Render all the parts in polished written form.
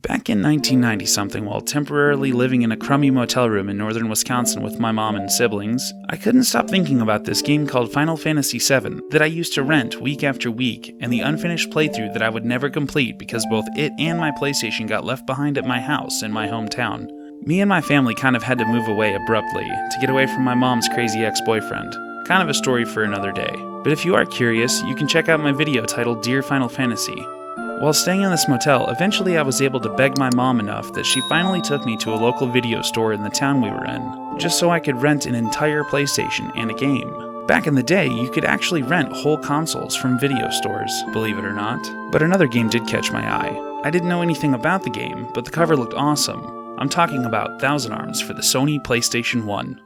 Back in 1990-something, while temporarily living in a crummy motel room in northern Wisconsin with my mom and siblings, I couldn't stop thinking about this game called Final Fantasy VII that I used to rent week after week, and the unfinished playthrough that I would never complete because both it and my PlayStation got left behind at my house in my hometown. Me and my family kind of had to move away abruptly to get away from my mom's crazy ex-boyfriend. Kind of a story for another day. But if you are curious, you can check out my video titled Dear Final Fantasy. While staying in this motel, eventually I was able to beg my mom enough that she finally took me to a local video store in the town we were in, just so I could rent an entire PlayStation and a game. Back in the day, you could actually rent whole consoles from video stores, believe it or not. But another game did catch my eye. I didn't know anything about the game, but the cover looked awesome. I'm talking about Thousand Arms for the Sony PlayStation 1.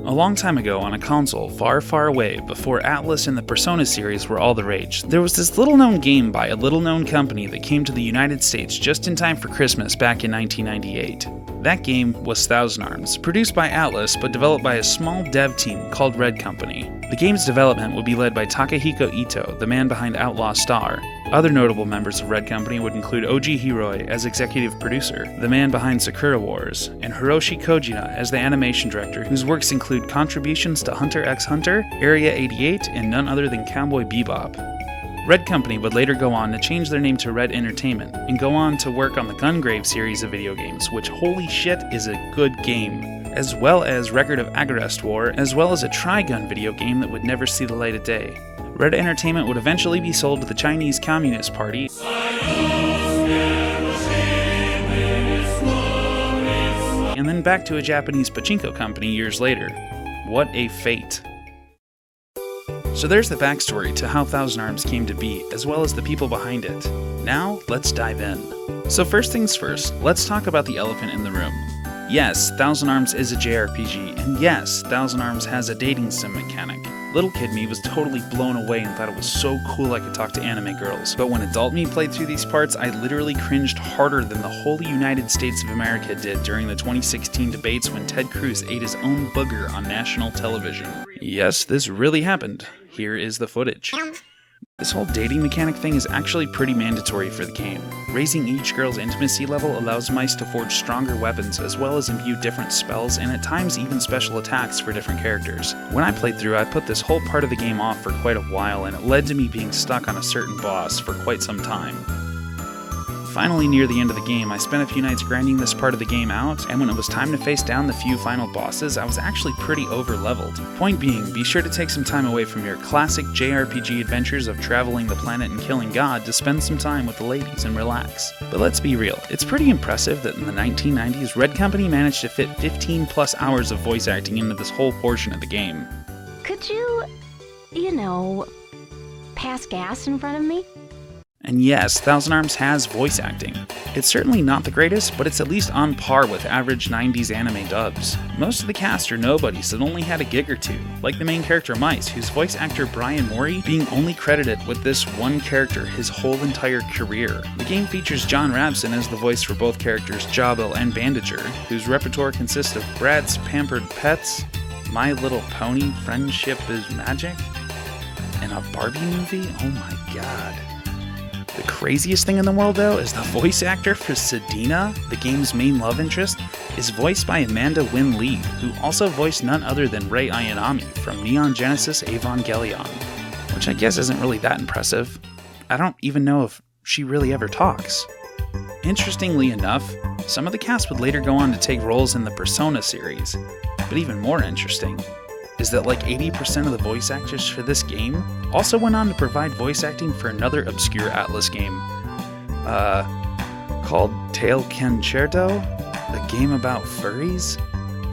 A long time ago on a console far, far away, before Atlus and the Persona series were all the rage, there was this little-known game by a little-known company that came to the United States just in time for Christmas back in 1998. That game was Thousand Arms, produced by Atlus but developed by a small dev team called Red Company. The game's development would be led by Takehiko Ito, the man behind Outlaw Star. Other notable members of Red Company would include Oji Hiroi as executive producer, the man behind Sakura Wars, and Hiroshi Kojima as the animation director, whose works include contributions to Hunter x Hunter, Area 88, and none other than Cowboy Bebop. Red Company would later go on to change their name to Red Entertainment, and go on to work on the Gungrave series of video games, which holy shit is a good game, as well as Record of Agarest War, as well as a Trigun video game that would never see the light of day. Red Entertainment would eventually be sold to the Chinese Communist Party, and then back to a Japanese pachinko company years later. What a fate. So there's the backstory to how Thousand Arms came to be, as well as the people behind it. Now, let's dive in. So first things first, let's talk about the elephant in the room. Yes, Thousand Arms is a JRPG, and yes, Thousand Arms has a dating sim mechanic. Little kid me was totally blown away and thought it was so cool I could talk to anime girls. But when adult me played through these parts, I literally cringed harder than the whole United States of America did during the 2016 debates when Ted Cruz ate his own booger on national television. Yes, this really happened. Here is the footage. This whole dating mechanic thing is actually pretty mandatory for the game. Raising each girl's intimacy level allows Meis to forge stronger weapons as well as imbue different spells and at times even special attacks for different characters. When I played through, I put this whole part of the game off for quite a while and it led to me being stuck on a certain boss for quite some time. Finally, near the end of the game, I spent a few nights grinding this part of the game out, and when it was time to face down the few final bosses, I was actually pretty over-leveled. Point being, be sure to take some time away from your classic JRPG adventures of traveling the planet and killing God to spend some time with the ladies and relax. But let's be real, it's pretty impressive that in the 1990s, Red Company managed to fit 15 plus hours of voice acting into this whole portion of the game. Could you, pass gas in front of me? And yes, Thousand Arms has voice acting. It's certainly not the greatest, but it's at least on par with average 90s anime dubs. Most of the cast are nobodies that only had a gig or two, like the main character Meis, whose voice actor Brian Mori being only credited with this one character his whole entire career. The game features John Rabson as the voice for both characters Jyabil and Bandager, whose repertoire consists of Brad's Pampered Pets, My Little Pony, Friendship is Magic, and a Barbie movie? Oh my god. The craziest thing in the world, though, is the voice actor for Sodina, the game's main love interest, is voiced by Amanda Wynn Lee, who also voiced none other than Rei Ayanami from Neon Genesis Evangelion, which I guess isn't really that impressive. I don't even know if she really ever talks. Interestingly enough, some of the cast would later go on to take roles in the Persona series, but even more interesting is that like 80% of the voice actors for this game also went on to provide voice acting for another obscure Atlus game, called Tail Concerto, the game about furries.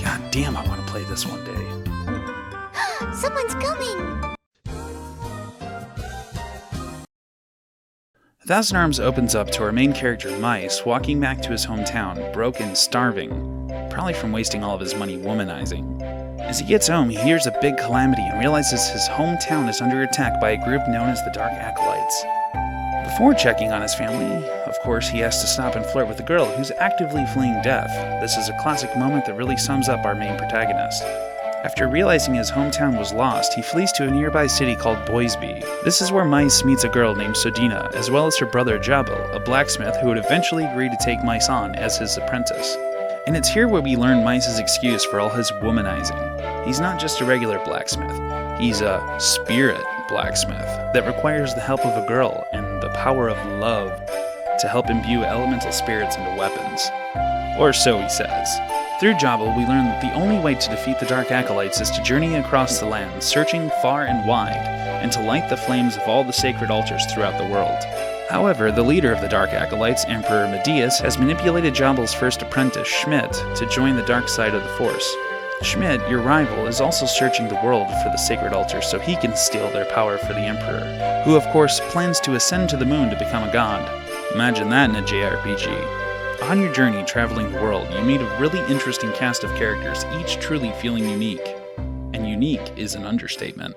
God damn, I want to play this one day. Someone's coming! Thousand Arms opens up to our main character Meis walking back to his hometown, broke and starving, probably from wasting all of his money womanizing. As he gets home, he hears a big calamity and realizes his hometown is under attack by a group known as the Dark Acolytes. Before checking on his family, of course, he has to stop and flirt with a girl who's actively fleeing death. This is a classic moment that really sums up our main protagonist. After realizing his hometown was lost, he flees to a nearby city called Boyzby. This is where Meis meets a girl named Sodina, as well as her brother Jyabil, a blacksmith who would eventually agree to take Meis on as his apprentice. And it's here where we learn Meis' excuse for all his womanizing. He's not just a regular blacksmith, he's a spirit blacksmith that requires the help of a girl and the power of love to help imbue elemental spirits into weapons. Or so he says. Through Jyabil, we learn that the only way to defeat the Dark Acolytes is to journey across the land, searching far and wide, and to light the flames of all the sacred altars throughout the world. However, the leader of the Dark Acolytes, Emperor Meis, has manipulated Jyabil's first apprentice, Schmidt, to join the dark side of the Force. Schmidt, your rival, is also searching the world for the sacred altars so he can steal their power for the Emperor, who of course plans to ascend to the moon to become a god. Imagine that in a JRPG. On your journey traveling the world, you meet a really interesting cast of characters, each truly feeling unique. And unique is an understatement.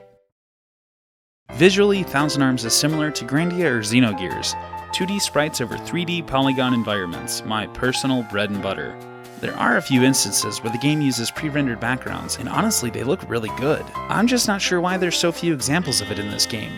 Visually, Thousand Arms is similar to Grandia or Xenogears, 2D sprites over 3D polygon environments, my personal bread and butter. There are a few instances where the game uses pre-rendered backgrounds, and honestly they look really good. I'm just not sure why there's so few examples of it in this game.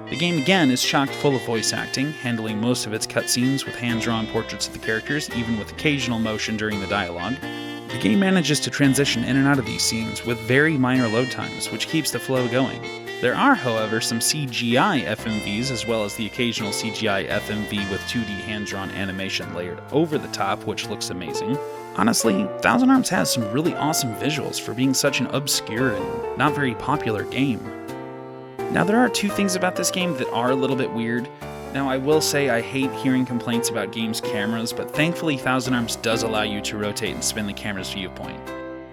The game again is chock full of voice acting, handling most of its cutscenes with hand-drawn portraits of the characters, even with occasional motion during the dialogue. The game manages to transition in and out of these scenes with very minor load times, which keeps the flow going. There are, however, some CGI FMVs as well as the occasional CGI FMV with 2D hand-drawn animation layered over the top, which looks amazing. Honestly, Thousand Arms has some really awesome visuals for being such an obscure and not very popular game. Now, there are two things about this game that are a little bit weird. Now, I will say I hate hearing complaints about games' cameras, but thankfully Thousand Arms does allow you to rotate and spin the camera's viewpoint.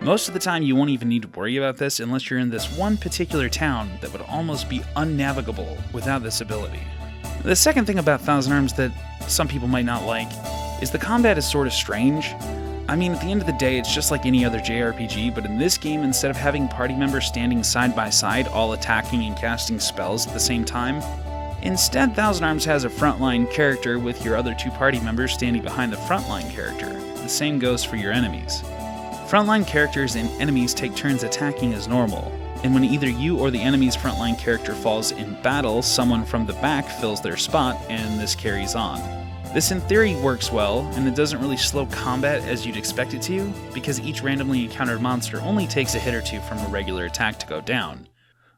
Most of the time you won't even need to worry about this unless you're in this one particular town that would almost be unnavigable without this ability. The second thing about Thousand Arms that some people might not like is the combat is sort of strange. I mean, at the end of the day, it's just like any other JRPG, but in this game, instead of having party members standing side by side, all attacking and casting spells at the same time, instead Thousand Arms has a frontline character with your other two party members standing behind the frontline character. The same goes for your enemies. Frontline characters and enemies take turns attacking as normal, and when either you or the enemy's frontline character falls in battle, someone from the back fills their spot, and this carries on. This in theory works well, and it doesn't really slow combat as you'd expect it to, because each randomly encountered monster only takes a hit or two from a regular attack to go down.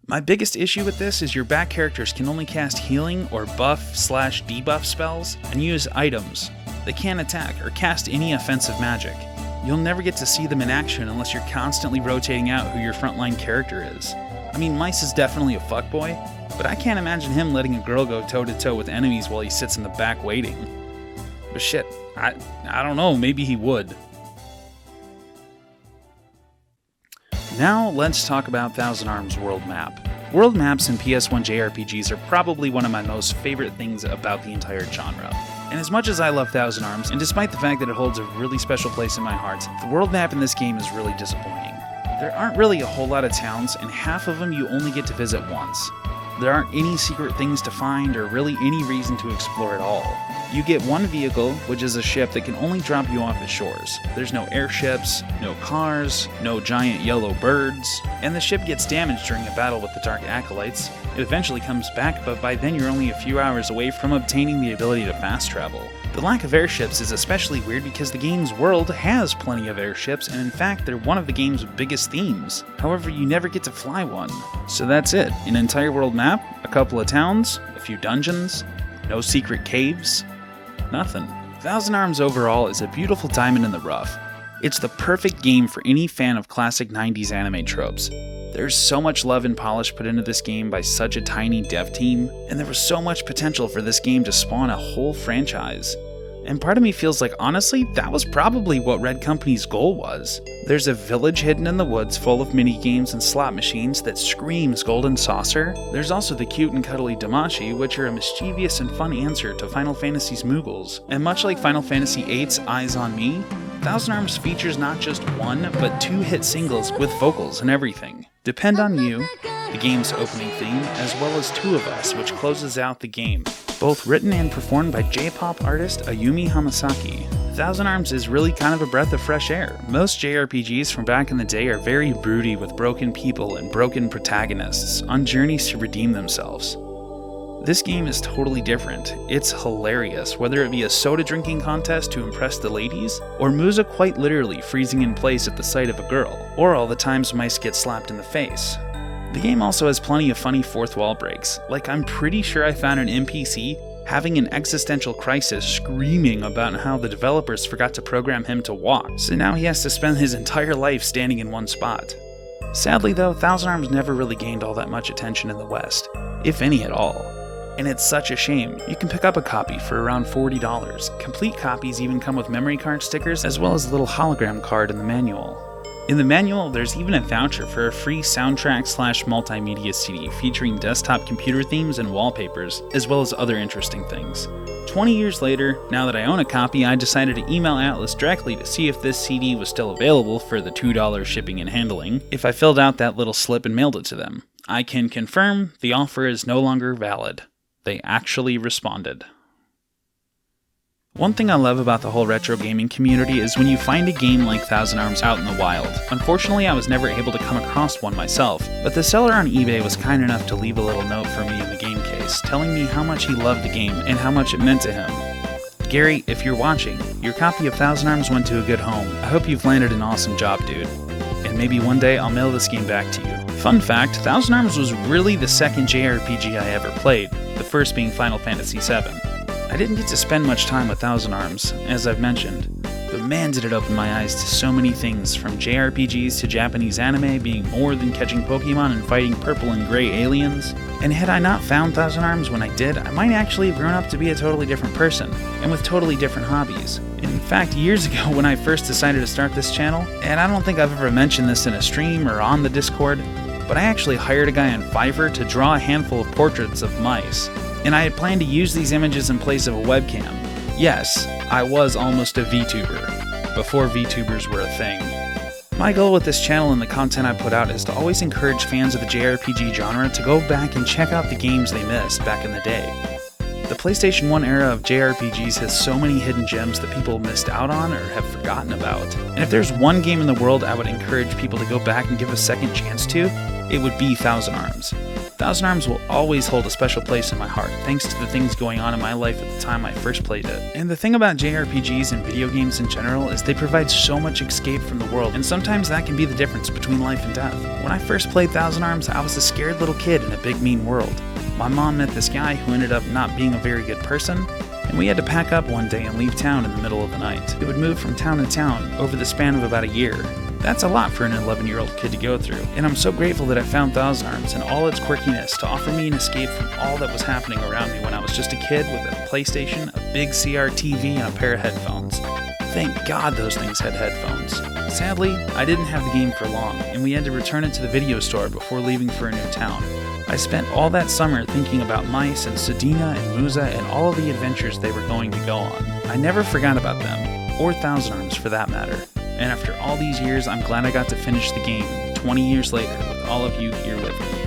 My biggest issue with this is your back characters can only cast healing or buff/debuff spells and use items. They can't attack or cast any offensive magic. You'll never get to see them in action unless you're constantly rotating out who your frontline character is. I mean, Meis is definitely a fuckboy, but I can't imagine him letting a girl go toe-to-toe with enemies while he sits in the back waiting. But shit, I don't know, maybe he would. Now let's talk about Thousand Arms World Map. World maps in PS1 JRPGs are probably one of my most favorite things about the entire genre. And as much as I love Thousand Arms, and despite the fact that it holds a really special place in my heart, the world map in this game is really disappointing. There aren't really a whole lot of towns, and half of them you only get to visit once. There aren't any secret things to find or really any reason to explore at all. You get one vehicle, which is a ship that can only drop you off at shores. There's no airships, no cars, no giant yellow birds, and the ship gets damaged during a battle with the Dark Acolytes. It eventually comes back, but by then you're only a few hours away from obtaining the ability to fast travel. The lack of airships is especially weird because the game's world has plenty of airships, and in fact they're one of the game's biggest themes. However, you never get to fly one. So that's it. An entire world map, a couple of towns, a few dungeons, no secret caves, nothing. Thousand Arms overall is a beautiful diamond in the rough. It's the perfect game for any fan of classic 90s anime tropes. There's so much love and polish put into this game by such a tiny dev team, and there was so much potential for this game to spawn a whole franchise. And part of me feels like, honestly, that was probably what Red Company's goal was. There's a village hidden in the woods full of minigames and slot machines that screams Golden Saucer. There's also the cute and cuddly Damashi, which are a mischievous and fun answer to Final Fantasy's Moogles. And much like Final Fantasy VIII's Eyes on Me, Thousand Arms features not just one, but 2 hit singles with vocals and everything. Depend on you. the game's opening theme, as well as Two of Us, which closes out the game, both written and performed by J-pop artist Ayumi Hamasaki. Thousand Arms is really kind of a breath of fresh air. Most JRPGs from back in the day are very broody with broken people and broken protagonists on journeys to redeem themselves. This game is totally different. It's hilarious, whether it be a soda drinking contest to impress the ladies, or Musa quite literally freezing in place at the sight of a girl, or all the times Meis gets slapped in the face. The game also has plenty of funny fourth wall breaks, like I'm pretty sure I found an NPC having an existential crisis screaming about how the developers forgot to program him to walk, so now he has to spend his entire life standing in one spot. Sadly though, Thousand Arms never really gained all that much attention in the West, if any at all. And it's such a shame. You can pick up a copy for around $40. Complete copies even come with memory card stickers as well as a little hologram card in the manual. In the manual, there's even a voucher for a free soundtrack/multimedia CD featuring desktop computer themes and wallpapers, as well as other interesting things. 20 years later, now that I own a copy, I decided to email Atlus directly to see if this CD was still available for the $2 shipping and handling, if I filled out that little slip and mailed it to them. I can confirm the offer is no longer valid. They actually responded. One thing I love about the whole retro gaming community is when you find a game like Thousand Arms out in the wild. Unfortunately, I was never able to come across one myself, but the seller on eBay was kind enough to leave a little note for me in the game case, telling me how much he loved the game and how much it meant to him. Gary, if you're watching, your copy of Thousand Arms went to a good home. I hope you've landed an awesome job, dude. And maybe one day I'll mail this game back to you. Fun fact, Thousand Arms was really the second JRPG I ever played, the first being Final Fantasy VII. I didn't get to spend much time with Thousand Arms, as I've mentioned, but man did it open my eyes to so many things, from JRPGs to Japanese anime being more than catching Pokemon and fighting purple and gray aliens. And had I not found Thousand Arms when I did, I might actually have grown up to be a totally different person, and with totally different hobbies. In fact, years ago when I first decided to start this channel, and I don't think I've ever mentioned this in a stream or on the Discord, but I actually hired a guy on Fiverr to draw a handful of portraits of mice, and I had planned to use these images in place of a webcam. Yes, I was almost a VTuber, before VTubers were a thing. My goal with this channel and the content I put out is to always encourage fans of the JRPG genre to go back and check out the games they missed back in the day. The PlayStation 1 era of JRPGs has so many hidden gems that people missed out on or have forgotten about. And if there's one game in the world I would encourage people to go back and give a second chance to, it would be Thousand Arms. Thousand Arms will always hold a special place in my heart, thanks to the things going on in my life at the time I first played it. And the thing about JRPGs and video games in general is they provide so much escape from the world, and sometimes that can be the difference between life and death. When I first played Thousand Arms, I was a scared little kid in a big mean world. My mom met this guy who ended up not being a very good person, and we had to pack up one day and leave town in the middle of the night. We would move from town to town over the span of about a year. That's a lot for an 11-year-old kid to go through, and I'm so grateful that I found Thousand Arms and all its quirkiness to offer me an escape from all that was happening around me when I was just a kid with a PlayStation, a big CR TV, and a pair of headphones. Thank God those things had headphones. Sadly, I didn't have the game for long, and we had to return it to the video store before leaving for a new town. I spent all that summer thinking about Meis and Sodina and Musa and all of the adventures they were going to go on. I never forgot about them, or Thousand Arms for that matter. And after all these years, I'm glad I got to finish the game 20 years later with all of you here with me.